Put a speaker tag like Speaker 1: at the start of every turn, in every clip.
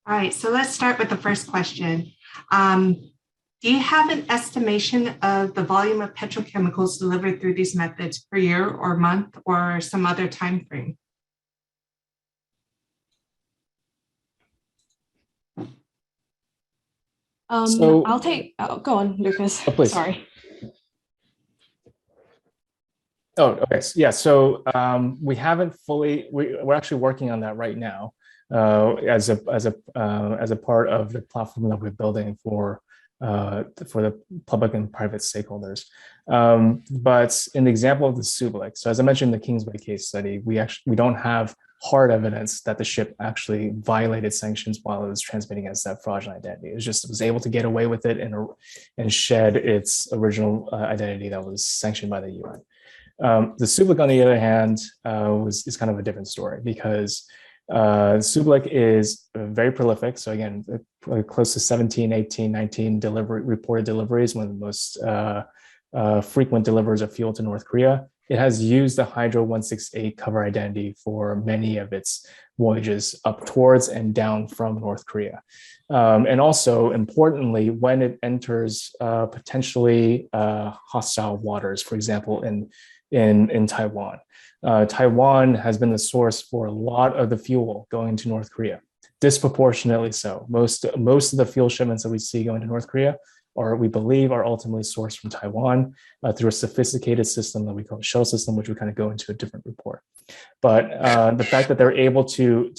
Speaker 1: All right, so let's start with the first question. Do you have an estimation of the volume of petrochemicals delivered through these methods per year or month or some other time frame?
Speaker 2: I'll take, go on, Lucas.
Speaker 3: Oh, please.
Speaker 2: Sorry.
Speaker 3: Oh, okay. Yeah. So we haven't fully. We're actually working on that right now as a part of the platform that we're building for the public and private stakeholders. But in the example of the Sublek, so as I mentioned in the Kingsway case study, we don't have hard evidence that the ship actually violated sanctions while it was transmitting as that fraudulent identity. It was able to get away with it and shed its original identity that was sanctioned by the UN. The Sublek, on the other hand, is kind of a different story because Sublek is very prolific. So again, close to 17, 18, 19 reported deliveries, one of the most frequent deliverers of fuel to North Korea. It has used the Hydro 168 cover identity for many of its voyages up towards and down from North Korea. And also, importantly, when it enters potentially hostile waters, for example, in Taiwan. Taiwan has been the source for a lot of the fuel going to North Korea, disproportionately so. Most of the fuel shipments that we see going to North Korea we believe are ultimately sourced from Taiwan through a sophisticated system that we call a shell system, which we kind of go into a different report. But the fact that they're able to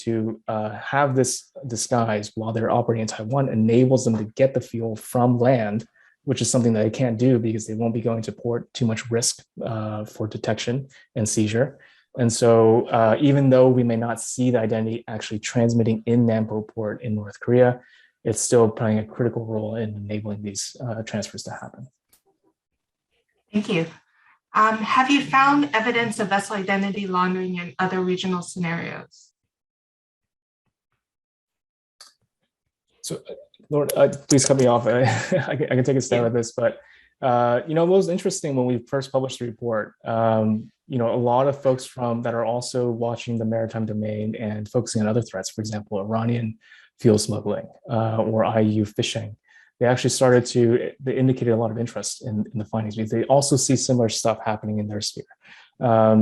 Speaker 3: have this disguise while they're operating in Taiwan enables them to get the fuel from land, which is something that they can't do because they won't be going to port, too much risk for detection and seizure. And so even though we may not see the identity actually transmitting in Nampo port in North Korea, it's still playing a critical role in enabling these transfers to happen.
Speaker 1: Thank you. Have you found evidence of vessel identity laundering in other regional scenarios?
Speaker 3: So, Lord, please cut me off. I can take a stab at this, but what was interesting when we first published the report, a lot of folks that are also watching the maritime domain and focusing on other threats, for example, Iranian fuel smuggling or IU fishing, they indicated a lot of interest in the findings because they also see similar stuff happening in their sphere.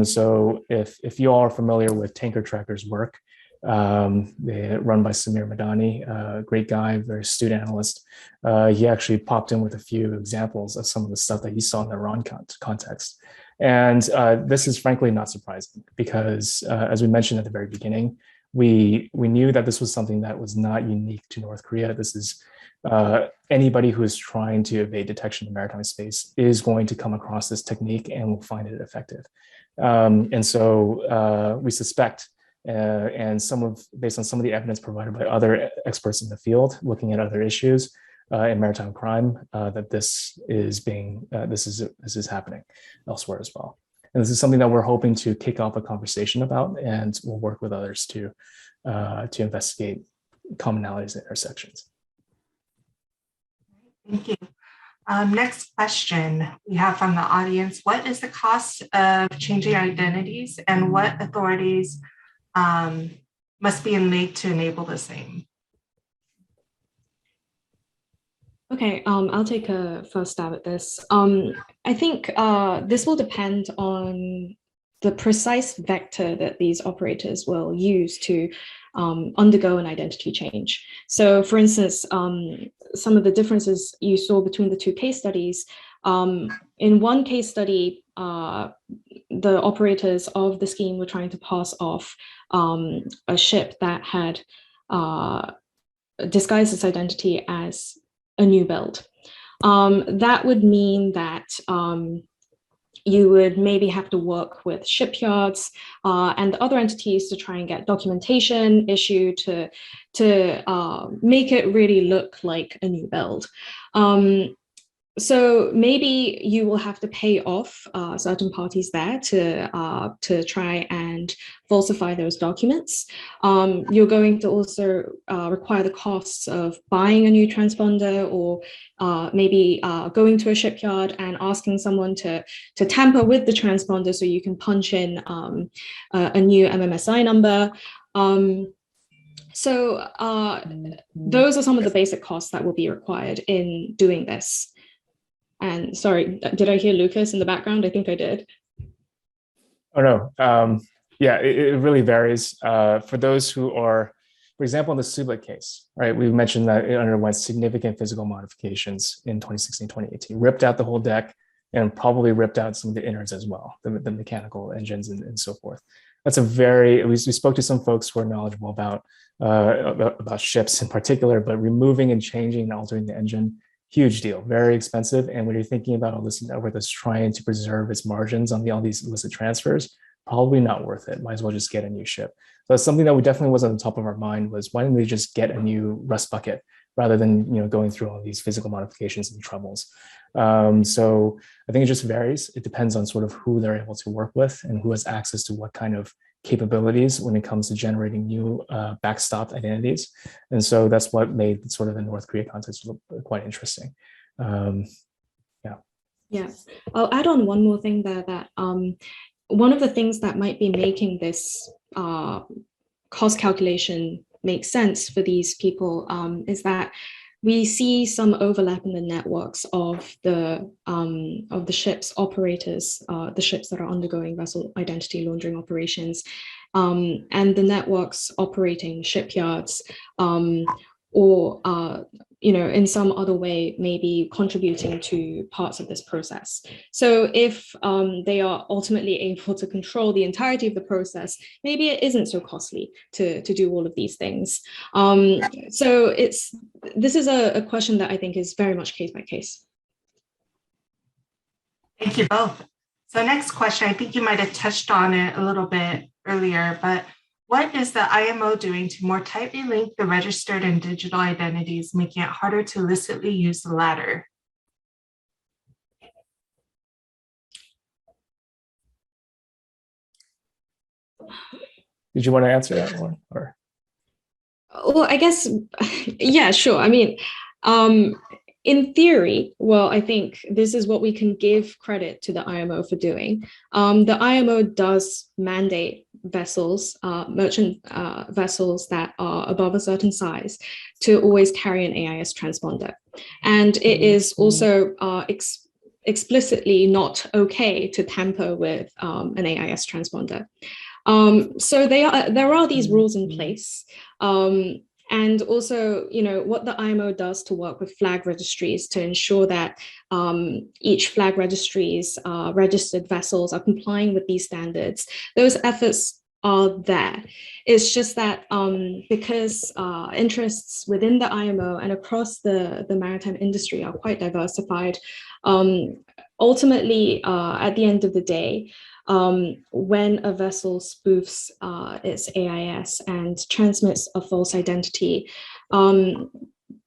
Speaker 3: So if you all are familiar with Tanker Tracker's work, they're run by Samir Madani, great guy, very astute analyst. He actually popped in with a few examples of some of the stuff that he saw in the Iran context. And this is frankly not surprising because as we mentioned at the very beginning, we knew that this was something that was not unique to North Korea. This is anybody who is trying to evade detection in the maritime space is going to come across this technique and will find it effective. And so we suspect, based on some of the evidence provided by other experts in the field, looking at other issues in maritime crime, that this is happening elsewhere as well. And this is something that we're hoping to kick off a conversation about, and we'll work with others to investigate commonalities and intersections.
Speaker 1: Thank you. Next question we have from the audience. What is the cost of changing identities and what authorities must be in league to enable the same?
Speaker 2: Okay, I'll take a first stab at this. I think this will depend on the precise vector that these operators will use to undergo an identity change. So for instance, some of the differences you saw between the two case studies, in one case study, the operators of the scheme were trying to pass off a ship that had disguised its identity as a new build. That would mean that you would maybe have to work with shipyards and other entities to try and get documentation issued to make it really look like a new build. So maybe you will have to pay off certain parties there to try and falsify those documents. You're going to also require the costs of buying a new transponder, or maybe going to a shipyard and asking someone to tamper with the transponder so you can punch in a new MMSI number. So those are some of the basic costs that will be required in doing this. And sorry, did I hear Lucas in the background? I think I did.
Speaker 3: Oh, no. Yeah, it really varies. For those who are, for example, in the Sublette case, right, we mentioned that it underwent significant physical modifications in 2016, 2018, ripped out the whole deck and probably ripped out some of the innards as well, the mechanical engines and so forth. That's a very, we spoke to some folks who are knowledgeable about ships in particular, but removing and changing and altering the engine, huge deal, very expensive. And when you're thinking about all this network that's trying to preserve its margins on all these illicit transfers, probably not worth it. Might as well just get a new ship. So that's something that we definitely was on the top of our mind was why didn't we just get a new rust bucket rather than going through all these physical modifications and troubles. So I think it just varies. It depends on sort of who they're able to work with and who has access to what kind of capabilities when it comes to generating new backstop identities. And so that's what made sort of the North Korea context quite interesting.
Speaker 2: Yeah, I'll add on one more thing there that one of the things that might be making this cost calculation make sense for these people is that we see some overlap in the networks of the ships operators, the ships that are undergoing vessel identity laundering operations, and the networks operating shipyards, or in some other way, maybe contributing to parts of this process. So if they are ultimately able to control the entirety of the process, maybe it isn't so costly to do all of these things. So this is a question that I think is very much case by case.
Speaker 1: Thank you both. So next question, I think you might have touched on it a little bit earlier, but what is the IMO doing to more tightly link the registered and digital identities, making it harder to illicitly use the latter?
Speaker 3: Did you want to answer that one? Or?
Speaker 2: Well, I guess, yeah, sure. I mean, in theory, well, I think this is what we can give credit to the IMO for doing. The IMO does mandate vessels, merchant vessels that are above a certain size to always carry an AIS transponder. And it is also explicitly not okay to tamper with an AIS transponder. So there are these rules in place. And also, what the IMO does to work with flag registries to ensure that each flag registry's registered vessels are complying with these standards. Those efforts are there. It's just that because interests within the IMO and across the maritime industry are quite diversified, ultimately, at the end of the day, when a vessel spoofs its AIS and transmits a false identity,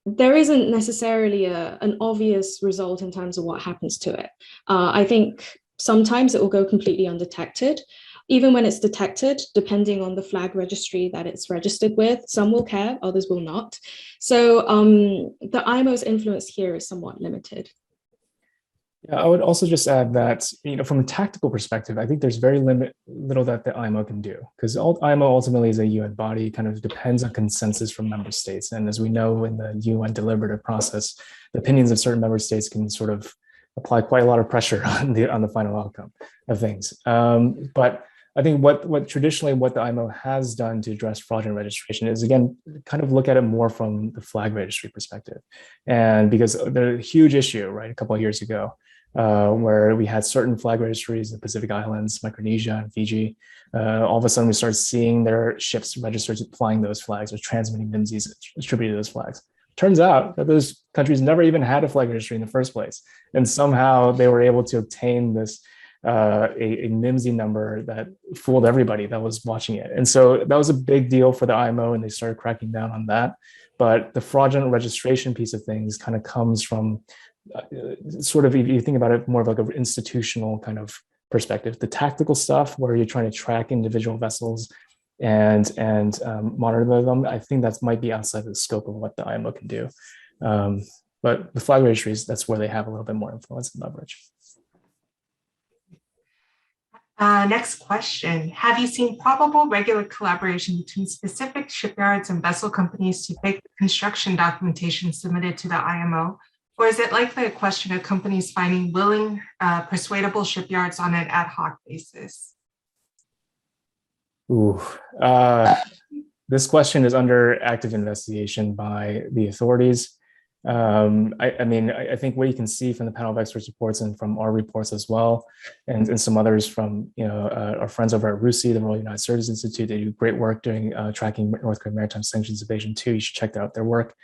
Speaker 2: there isn't necessarily an obvious result in terms of what happens to it. I think sometimes it will go completely undetected. Even when it's detected, depending on the flag registry that it's registered with, some will care, others will not. So the IMO's influence here is somewhat limited.
Speaker 3: Yeah, I would also just add that, from a tactical perspective, I think there's very little that the IMO can do, because IMO ultimately is a UN body, kind of depends on consensus from member states. And as we know, in the UN deliberative process, the opinions of certain member states can sort of apply quite a lot of pressure on the final outcome of things. But I think what traditionally what the IMO has done to address fraudulent registration is, again, kind of look at it more from the flag registry perspective. And because there's a huge issue, right, a couple of years ago, where we had certain flag registries in the Pacific Islands, Micronesia, and Fiji. All of a sudden, we started seeing their ships registered flying those flags or transmitting MIMSIs attributed to those flags. Turns out that those countries never even had a flag registry in the first place. And somehow they were able to obtain this a MIMSI number that fooled everybody that was watching it. And so that was a big deal for the IMO, and they started cracking down on that. But the fraudulent registration piece of things kind of comes from sort of, if you think about it more of like an institutional kind of perspective. The tactical stuff where you're trying to track individual vessels and monitor them, I think that might be outside the scope of what the IMO can do. But the flag registries, that's where they have a little bit more influence and leverage.
Speaker 1: Next question. Have you seen probable regular collaboration between specific shipyards and vessel companies to fake the construction documentation submitted to the IMO? Or is it likely a question of companies finding willing, persuadable shipyards on an ad hoc basis?
Speaker 3: Ooh, this question is under active investigation by the authorities. I think what you can see from the panel of experts reports and from our reports as well, and some others from our friends over at RUSI, the Royal United Services Institute, they do great work doing tracking North Korean maritime sanctions evasion too. You should check out their work.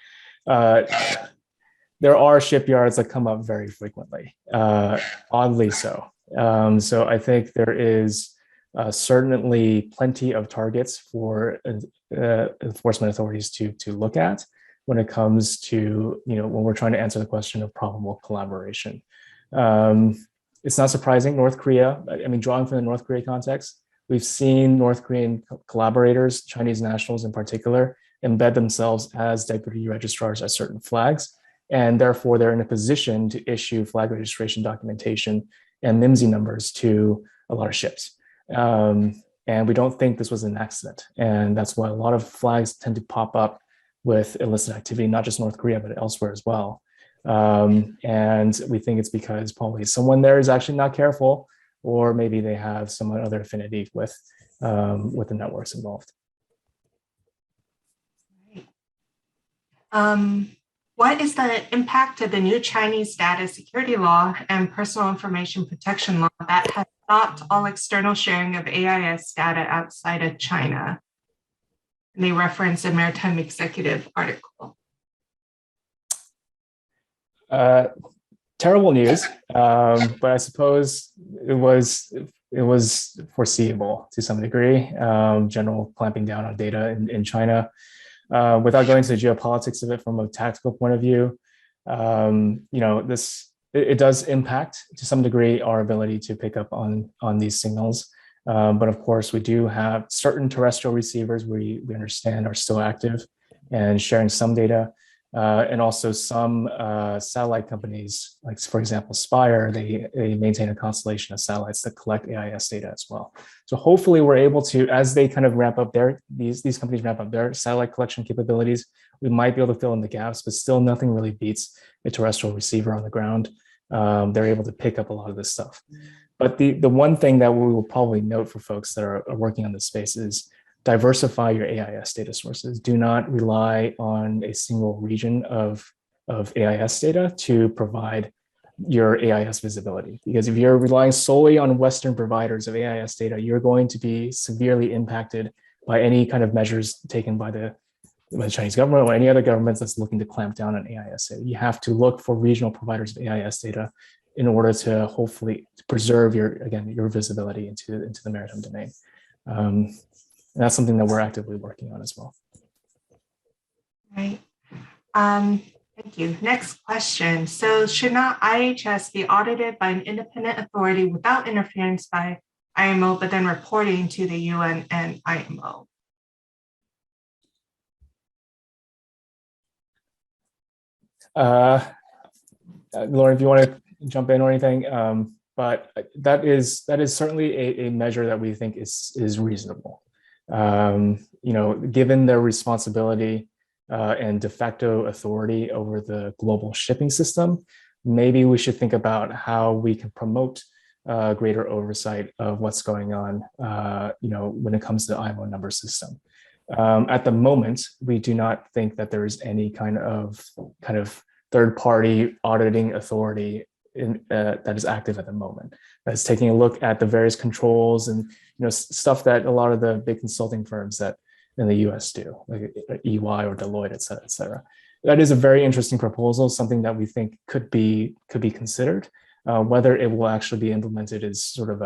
Speaker 3: There are shipyards that come up very frequently, oddly so. So I think there is certainly plenty of targets for enforcement authorities to look at when it comes to, when we're trying to answer the question of probable collaboration. It's not surprising, North Korea, drawing from the North Korea context, we've seen North Korean collaborators, Chinese nationals in particular, embed themselves as deputy registrars at certain flags. And therefore they're in a position to issue flag registration documentation and NIMSI numbers to a lot of ships. And we don't think this was an accident. And that's why a lot of flags tend to pop up with illicit activity, not just North Korea, but elsewhere as well. And we think it's because probably someone there is actually not careful, or maybe they have some other affinity with the networks involved.
Speaker 1: What is the impact of the new Chinese data security law and personal information protection law that has stopped all external sharing of AIS data outside of China? And they reference a Maritime Executive article.
Speaker 3: Terrible news, but I suppose it was foreseeable to some degree. General clamping down on data in China. Without going into the geopolitics of it from a tactical point of view, it does impact to some degree our ability to pick up on these signals. But of course, we do have certain terrestrial receivers we understand are still active and sharing some data, and also some satellite companies, like for example, Spire, they maintain a constellation of satellites that collect AIS data as well. So hopefully we're able to, as they kind of ramp up these companies ramp up their satellite collection capabilities, we might be able to fill in the gaps, but still nothing really beats a terrestrial receiver on the ground. They're able to pick up a lot of this stuff. But the one thing that we will probably note for folks that are working on this space is diversify your AIS data sources. Do not rely on a single region of AIS data to provide your AIS visibility. Because if you're relying solely on Western providers of AIS data, you're going to be severely impacted by any kind of measures taken by the Chinese government or any other governments that's looking to clamp down on AIS data. You have to look for regional providers of AIS data in order to hopefully preserve your visibility into the maritime domain. And that's something that we're actively working on as well.
Speaker 1: Right. Thank you. Next question. So should not IHS be audited by an independent authority without interference by IMO, but then reporting to the UN and IMO?
Speaker 3: Lauren, if you want to jump in or anything, but that is certainly a measure that we think is reasonable. Given their responsibility and de facto authority over the global shipping system, maybe we should think about how we can promote greater oversight of what's going on, when it comes to the IMO number system. At the moment, we do not think that there is any kind of third-party auditing authority that is active at the moment. That's taking a look at the various controls and stuff that a lot of the big consulting firms that in the US do, like EY or Deloitte, et cetera, et cetera. That is a very interesting proposal, something that we think could be considered. Whether it will actually be implemented is sort of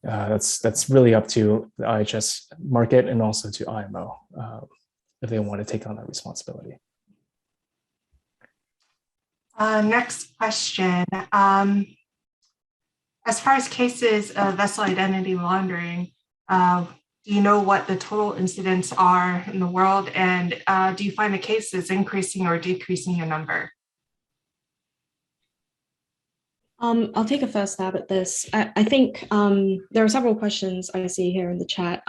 Speaker 3: that's really up to the IHS market and also to IMO if they want to take on that responsibility.
Speaker 1: Next question. As far as cases of vessel identity laundering, do you know what the total incidents are in the world? And do you find the cases increasing or decreasing in number?
Speaker 2: I'll take a first stab at this. I think there are several questions I see here in the chat.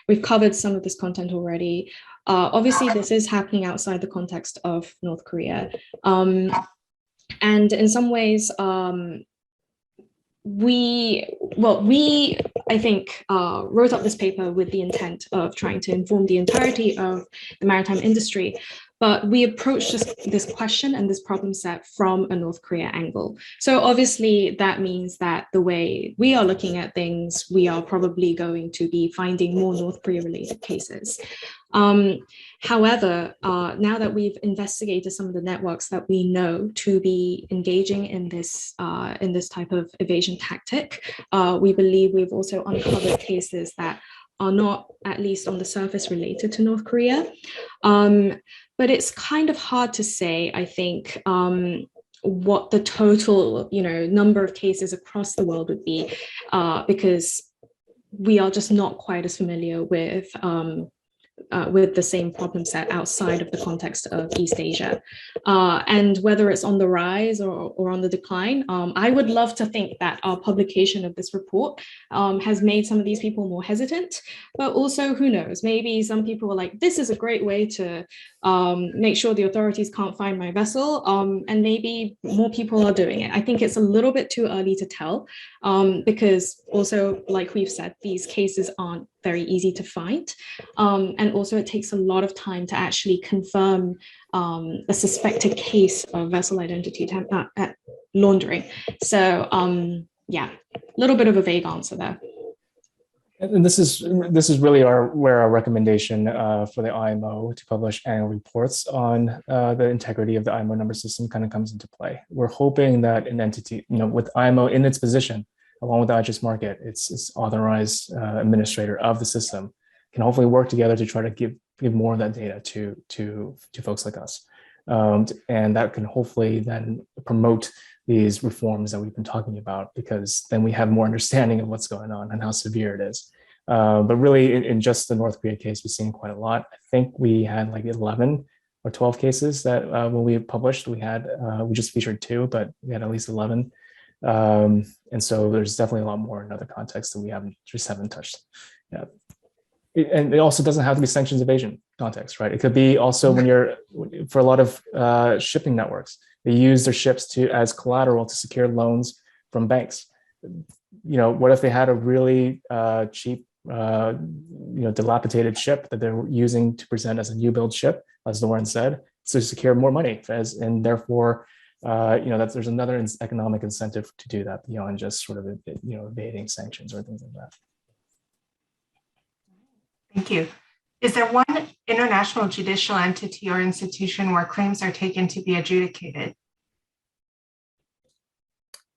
Speaker 2: We've covered some of this content already. Obviously, this is happening outside the context of North Korea. And in some ways, I think, wrote up this paper with the intent of trying to inform the entirety of the maritime industry. But we approached this question and this problem set from a North Korea angle. So obviously that means that the way we are looking at things, we are probably going to be finding more North Korea related cases. However, now that we've investigated some of the networks that we know to be engaging in this type of evasion tactic, we believe we've also uncovered cases that are not, at least on the surface, related to North Korea. But it's kind of hard to say, I think, what the total, number of cases across the world would be, because we are just not quite as familiar with the same problem set outside of the context of East Asia. And whether it's on the rise or on the decline, I would love to think that our publication of this report has made some of these people more hesitant, but also who knows, maybe some people are like, this is a great way to make sure the authorities can't find my vessel, and maybe more people are doing it. I think it's a little bit too early to tell, because also, like we've said, these cases aren't very easy to find. And also it takes a lot of time to actually confirm a suspected case of vessel identity laundering. So yeah, a little bit of a vague answer there.
Speaker 3: And this is really where our recommendation for the IMO to publish annual reports on the integrity of the IMO number system kind of comes into play. We're hoping that an entity, with IMO in its position, along with the IHS Markit, its authorized administrator of the system, can hopefully work together to try to give more of that data to folks like us, and that can hopefully then promote these reforms that we've been talking about, because then we have more understanding of what's going on and how severe it is. But really, in just the North Korea case, we've seen quite a lot. I think we had like 11 or 12 cases that when we published, we just featured 2, but we had at least 11. And so there's definitely a lot more in other contexts that we just haven't touched. Yeah. And it also doesn't have to be sanctions evasion context, right? It could be also for a lot of shipping networks, they use their ships as collateral to secure loans from banks. What if they had a really cheap, dilapidated ship that they're using to present as a new build ship, as Lauren said, to secure more money, and therefore, there's another economic incentive to do that beyond just sort of evading sanctions or things like that.
Speaker 1: Thank you. Is there one international judicial entity or institution where claims are taken to be adjudicated?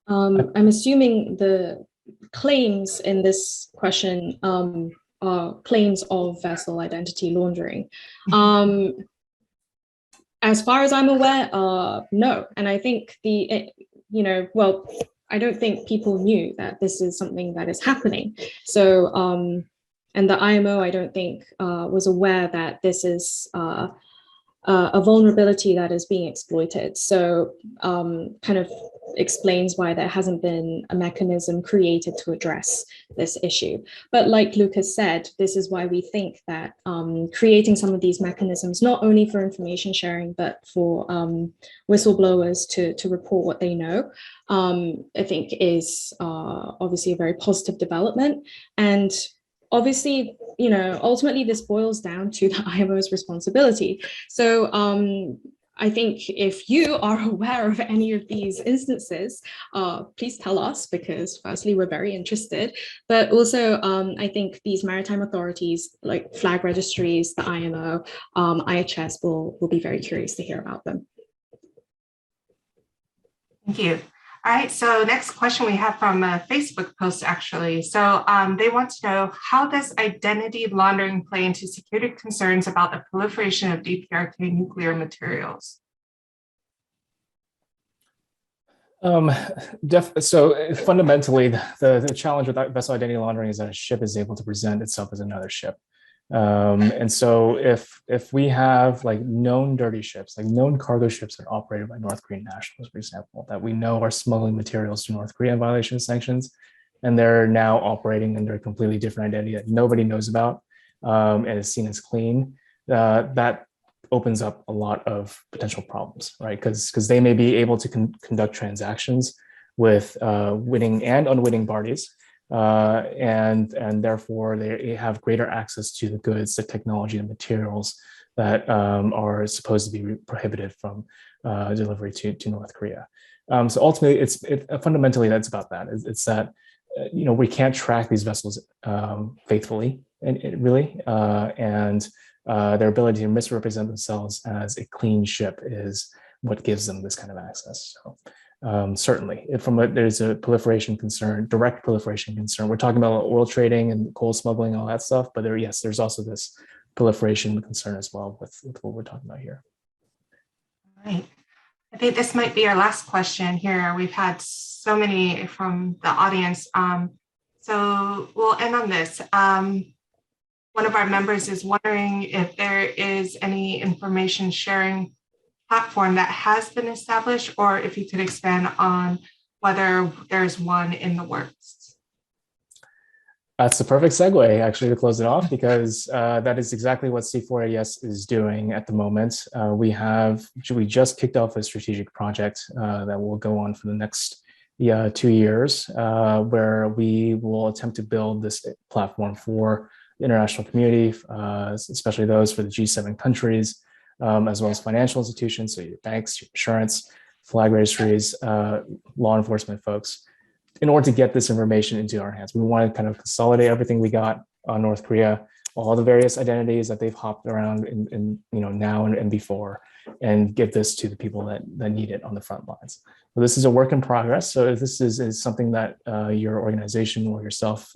Speaker 2: I'm assuming the claims in this question are claims of vessel identity laundering. As far as I'm aware, no. And I think I don't think people knew that this is something that is happening. So, and the IMO, I don't think, was aware that this is a vulnerability that is being exploited. So kind of explains why there hasn't been a mechanism created to address this issue. But like Lucas said, this is why we think that creating some of these mechanisms, not only for information sharing, but for whistleblowers to report what they know, I think is obviously a very positive development. And obviously, ultimately this boils down to the IMO's responsibility. So I think if you are aware of any of these instances, please tell us, because firstly, we're very interested, but also I think these maritime authorities like flag registries, the IMO, IHS will be very curious to hear about them.
Speaker 1: Thank you. All right, so next question we have from a Facebook post, actually. So they want to know, how does identity laundering play into security concerns about the proliferation of DPRK nuclear materials?
Speaker 3: So fundamentally, the challenge with vessel identity laundering is that a ship is able to present itself as another ship. And so if we have like known dirty ships, like known cargo ships that are operated by North Korean nationals, for example, that we know are smuggling materials to North Korea in violation of sanctions, and they're now operating under a completely different identity that nobody knows about, and is seen as clean, that opens up a lot of potential problems, right? Because they may be able to conduct transactions with winning and unwitting parties, and therefore they have greater access to the goods, the technology, and materials that are supposed to be prohibited from delivery to North Korea. So ultimately, fundamentally that's about that. It's that we can't track these vessels faithfully, and really, and their ability to misrepresent themselves as a clean ship is what gives them this kind of access. So certainly, there's a proliferation concern, direct proliferation concern. We're talking about oil trading and coal smuggling, all that stuff, but there's also this proliferation concern as well with what we're talking about here.
Speaker 1: All right. I think this might be our last question here. We've had so many from the audience. So we'll end on this. One of our members is wondering if there is any information sharing platform that has been established, or if you could expand on whether there's one in the works.
Speaker 3: That's the perfect segue, actually, to close it off, because that is exactly what C4ADS is doing at the moment. We just kicked off a strategic project that will go on for the next 2 years, where we will attempt to build this platform for the international community, especially those for the G7 countries, as well as financial institutions, so your banks, your insurance, flag registries, law enforcement folks, in order to get this information into our hands. We want to kind of consolidate everything we got on North Korea, all the various identities that they've hopped around in now and before, and give this to the people that need it on the front lines. So this is a work in progress. So if this is something that your organization or yourself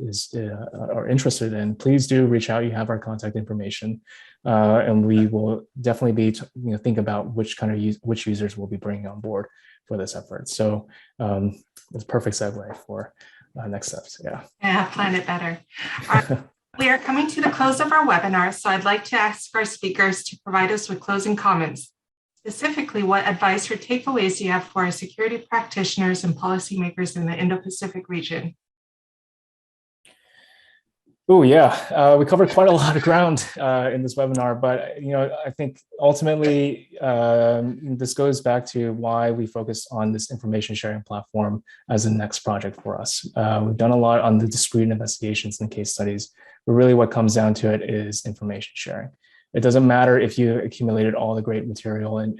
Speaker 3: are interested in, please do reach out. You have our contact information, and we will definitely be think about which users we'll be bringing on board for this effort. So it's a perfect segue for next steps.
Speaker 1: Yeah, plan it better. We are coming to the close of our webinar, so I'd like to ask our speakers to provide us with closing comments. Specifically, what advice or takeaways do you have for our security practitioners and policymakers in the Indo-Pacific region?
Speaker 3: Oh yeah, we covered quite a lot of ground in this webinar, but I think ultimately this goes back to why we focus on this information sharing platform as the next project for us. We've done a lot on the discrete investigations and case studies, but really what comes down to it is information sharing. It doesn't matter if you accumulated all the great material and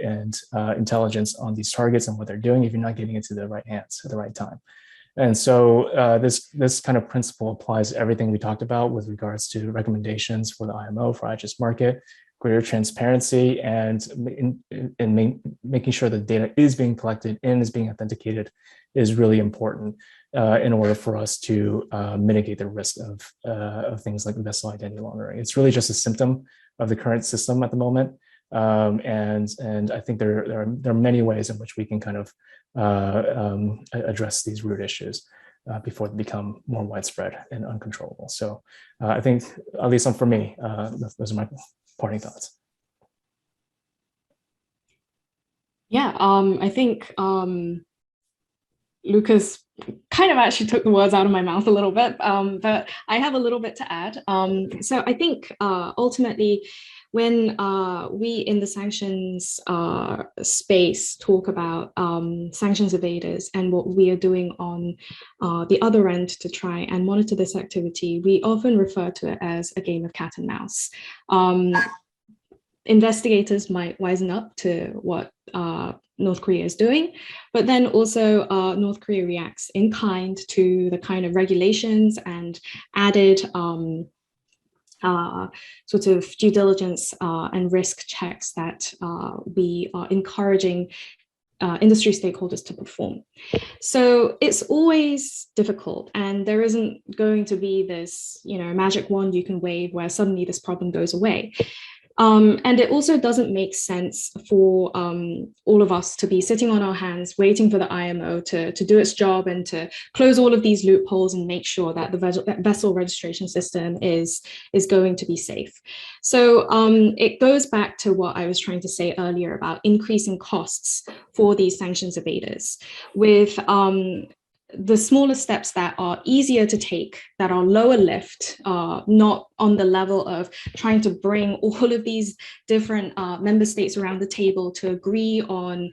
Speaker 3: intelligence on these targets and what they're doing if you're not getting it to the right hands at the right time. And so this kind of principle applies to everything we talked about with regards to recommendations for the IMO, for IHS market, greater transparency, and making sure the data is being collected and is being authenticated is really important in order for us to mitigate the risk of things like vessel identity laundering. It's really just a symptom of the current system at the moment. And I think there are many ways in which we can kind of address these root issues before they become more widespread and uncontrollable. So I think, at least for me, those are my parting thoughts.
Speaker 2: Yeah, I think Lucas kind of actually took the words out of my mouth a little bit, but I have a little bit to add. So I think ultimately, when we in the sanctions space talk about sanctions evaders and what we are doing on the other end to try and monitor this activity, we often refer to it as a game of cat and mouse. Investigators might wisen up to what North Korea is doing, but then also North Korea reacts in kind to the kind of regulations and added sort of due diligence and risk checks that we are encouraging industry stakeholders to perform. So it's always difficult, and there isn't going to be this magic wand you can wave where suddenly this problem goes away. And it also doesn't make sense for all of us to be sitting on our hands, waiting for the IMO to do its job and to close all of these loopholes and make sure that the vessel registration system is going to be safe. So it goes back to what I was trying to say earlier about increasing costs for these sanctions evaders with the smaller steps that are easier to take, that are lower lift, not on the level of trying to bring all of these different member states around the table to agree on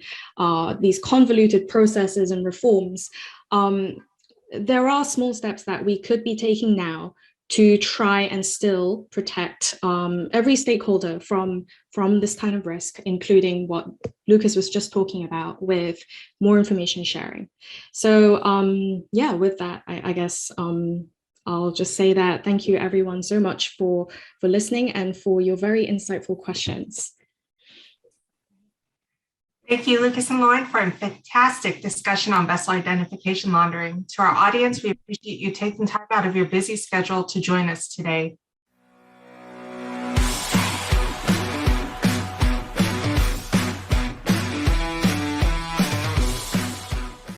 Speaker 2: these convoluted processes and reforms. There are small steps that we could be taking now to try and still protect every stakeholder from this kind of risk, including what Lucas was just talking about with more information sharing. So yeah, with that, I guess I'll just say that thank you everyone so much for listening and for your very insightful questions.
Speaker 1: Thank you, Lucas and Lauren, for a fantastic discussion on vessel identification laundering. To our audience, we appreciate you taking time out of your busy schedule to join us today.